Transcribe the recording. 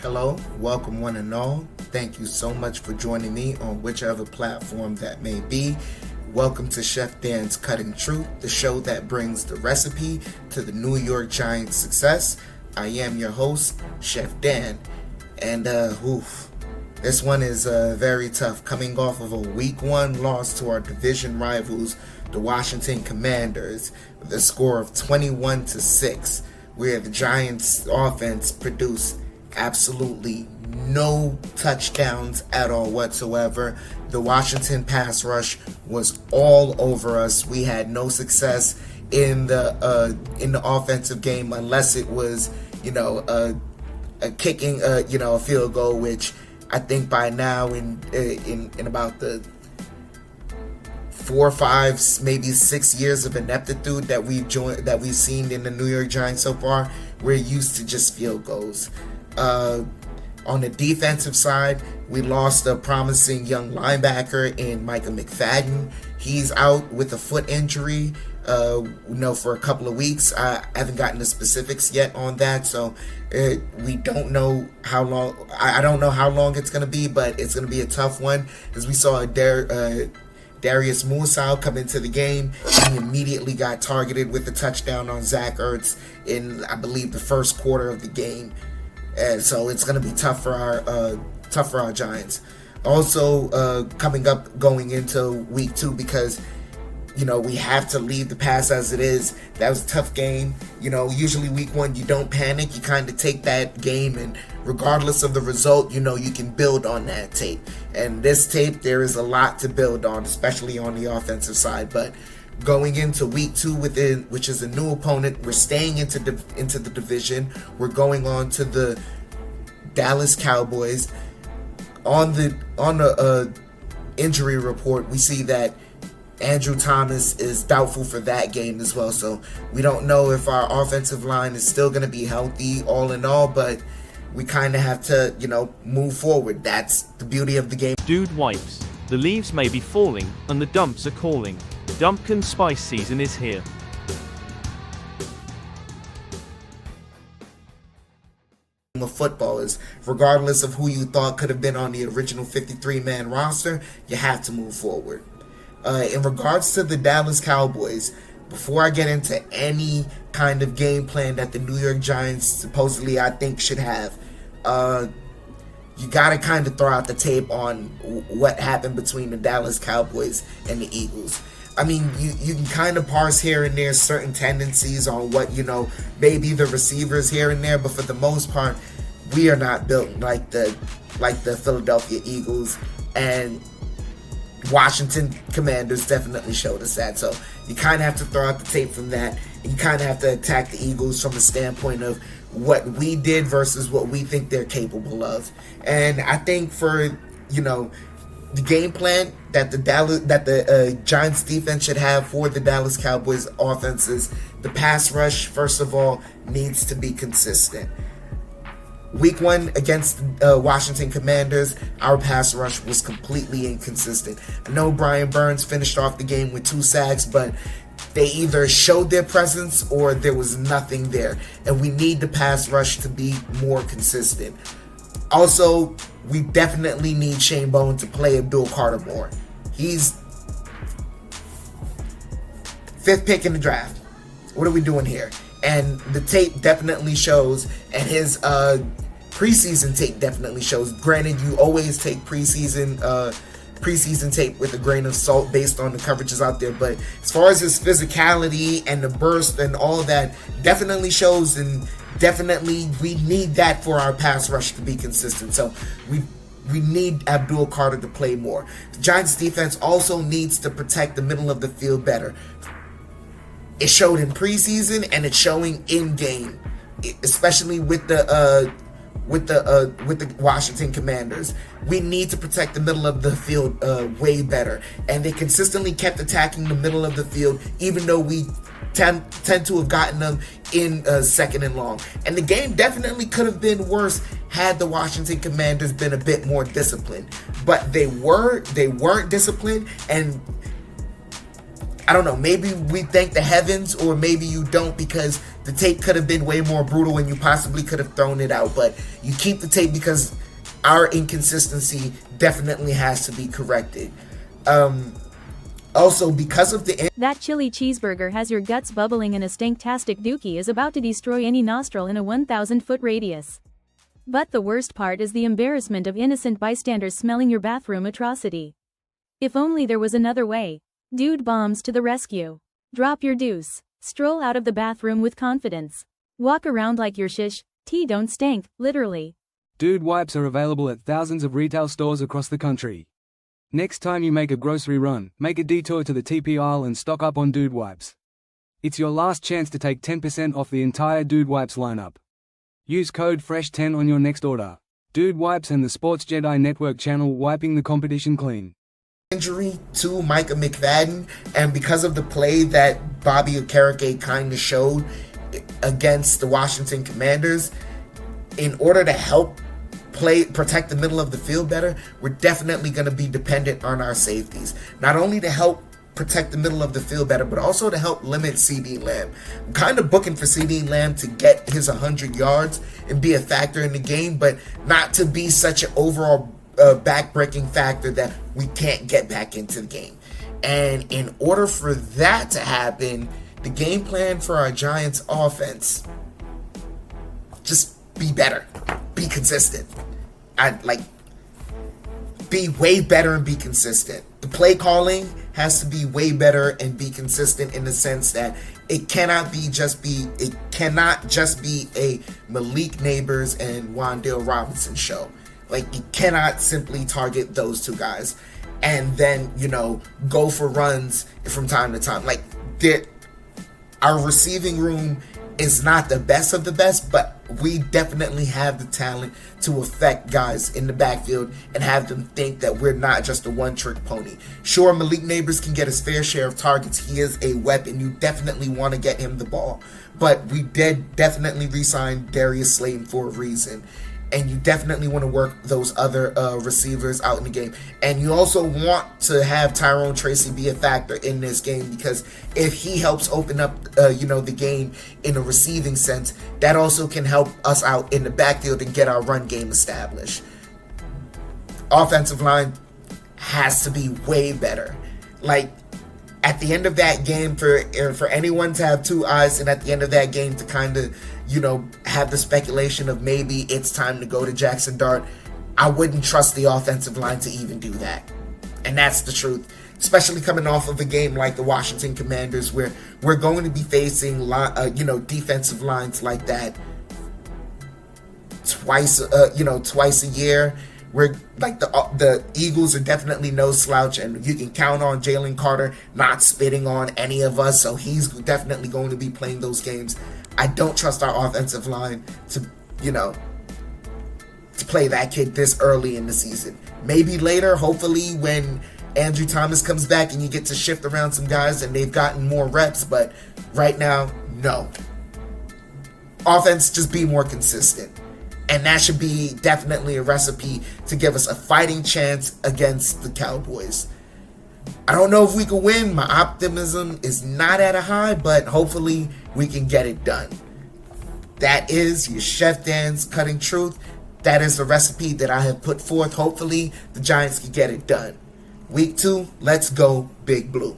Hello, welcome one and all. Thank you so much for joining me on whichever platform that may be. Welcome to Chef Dan's Cutting Truth, the show that brings the recipe to the New York Giants' success. I am your host, Chef Dan, and this one is very tough, coming off of a Week 1 loss to our division rivals, the Washington Commanders, with a score of 21-6, where the Giants' offense produced absolutely no touchdowns at all whatsoever. The Washington pass rush was all over us. We had no success in the offensive game unless it was, a kicking, a field goal, which I think by now in about the 4, 5, maybe 6 years of ineptitude that we've seen in the New York Giants so far, we're used to just field goals. On the defensive side, we lost a promising young linebacker in Micah McFadden. He's out with a foot injury, for a couple of weeks. I haven't gotten the specifics yet on that, so we don't know how long. I don't know how long it's going to be, but it's going to be a tough one, as we saw Darius Mursal come into the game. He immediately got targeted with a touchdown on Zach Ertz in, I believe, the first quarter of the game. And so it's going to be tough for our Giants. Also, going into Week 2, because we have to leave the pass as it is. That was a tough game. Usually Week 1 you don't panic. You kind of take that game, and regardless of the result, you can build on that tape. And this tape, there is a lot to build on, especially on the offensive side. But going into Week 2 which is a new opponent, we're staying into the division. We're going on to the Dallas Cowboys. On the injury report, we see that Andrew Thomas is doubtful for that game as well. So we don't know if our offensive line is still going to be healthy all in all, but we kind of have to, move forward. That's the beauty of the game. Dude wipes. The leaves may be falling, and the dumps are calling. Dumpkin Spice season is here. Of football is, regardless of who you thought could have been on the original 53-man roster, you have to move forward. In regards to the Dallas Cowboys, before I get into any kind of game plan that the New York Giants supposedly I think should have, you got to kind of throw out the tape on what happened between the Dallas Cowboys and the Eagles. I mean, you can kind of parse here and there certain tendencies on what, maybe the receivers here and there, but for the most part, we are not built like the Philadelphia Eagles, and Washington Commanders definitely showed us that. So you kind of have to throw out the tape from that, and you kind of have to attack the Eagles from a standpoint of what we did versus what we think they're capable of. And I think for, the game plan that the Giants defense should have for the Dallas Cowboys offense is the pass rush, first of all, needs to be consistent. Week 1 against Washington Commanders, our pass rush was completely inconsistent. I know Brian Burns finished off the game with 2 sacks, but they either showed their presence or there was nothing there. And we need the pass rush to be more consistent. Also, we definitely need Shane Bowen to play Abdul Carter more. He's 5th pick in the draft. What are we doing here? And the tape definitely shows, and his preseason tape definitely shows. Granted, you always take preseason tape with a grain of salt based on the coverages out there, but as far as his physicality and the burst and all of that, definitely shows, and definitely we need that for our pass rush to be consistent. So we need Abdul Carter to play more. The Giants defense also needs to protect the middle of the field better. It showed in preseason, and it's showing in game, especially with the Washington Commanders. We need to protect the middle of the field way better, and they consistently kept attacking the middle of the field, even though we tend to have gotten them in second and long. And the game definitely could have been worse had the Washington Commanders been a bit more disciplined, but they weren't disciplined. And I don't know, maybe we thank the heavens, or maybe you don't, because The tape could have been way more brutal and you possibly could have thrown it out, but you keep the tape because our inconsistency definitely has to be corrected. Also, because of that chili cheeseburger has your guts bubbling and a stanktastic dookie is about to destroy any nostril in a 1,000-foot radius. But the worst part is the embarrassment of innocent bystanders smelling your bathroom atrocity. If only there was another way. Dude bombs to the rescue. Drop your deuce. Stroll out of the bathroom with confidence. Walk around like your shish, tea don't stank, literally. Dude wipes are available at thousands of retail stores across the country. Next time you make a grocery run, make a detour to the TP aisle and stock up on Dude wipes. It's your last chance to take 10% off the entire Dude wipes lineup. Use code FRESH10 on your next order. Dude wipes and the Sports Jedi Network channel, wiping the competition clean. Injury to Micah McFadden, and because of the play that Bobby Okereke kind of showed against the Washington Commanders, in order to help protect the middle of the field better, we're definitely going to be dependent on our safeties. Not only to help protect the middle of the field better, but also to help limit CeeDee Lamb. I'm kind of booking for CeeDee Lamb to get his 100 yards and be a factor in the game, but not to be such an overall back-breaking factor that we can't get back into the game. And in order for that to happen, the game plan for our Giants offense, just be better, be consistent. Be way better and be consistent. The play calling has to be way better and be consistent in the sense that it cannot just be a Malik Neighbors and Wan'Dale Robinson show. Like, you cannot simply target those two guys and then, go for runs from time to time. Like, our receiving room is not the best of the best, but we definitely have the talent to affect guys in the backfield and have them think that we're not just a one-trick pony. Sure, Malik Neighbors can get his fair share of targets. He is a weapon. You definitely want to get him the ball. But we did definitely re-sign Darius Slayton for a reason. And you definitely want to work those other receivers out in the game. And you also want to have Tyrone Tracy be a factor in this game, because if he helps open up, the game in a receiving sense, that also can help us out in the backfield and get our run game established. Offensive line has to be way better. Like, at the end of that game, for anyone to have two eyes, and at the end of that game to kind of, have the speculation of maybe it's time to go to Jackson Dart, I wouldn't trust the offensive line to even do that. And that's the truth. Especially coming off of a game like the Washington Commanders, where we're going to be facing, defensive lines like that twice a year. We're like the Eagles are definitely no slouch, and you can count on Jalen Carter not spitting on any of us, so he's definitely going to be playing those games. I don't trust our offensive line to play that kid this early in the season. Maybe later, hopefully, when Andrew Thomas comes back and you get to shift around some guys and they've gotten more reps, but right now, no. Offense, just be more consistent. And that should be definitely a recipe to give us a fighting chance against the Cowboys. I don't know if we can win. My optimism is not at a high, but hopefully we can get it done. That is your Chef Dan's Cutting Truth. That is the recipe that I have put forth. Hopefully the Giants can get it done. Week 2, let's go Big Blue.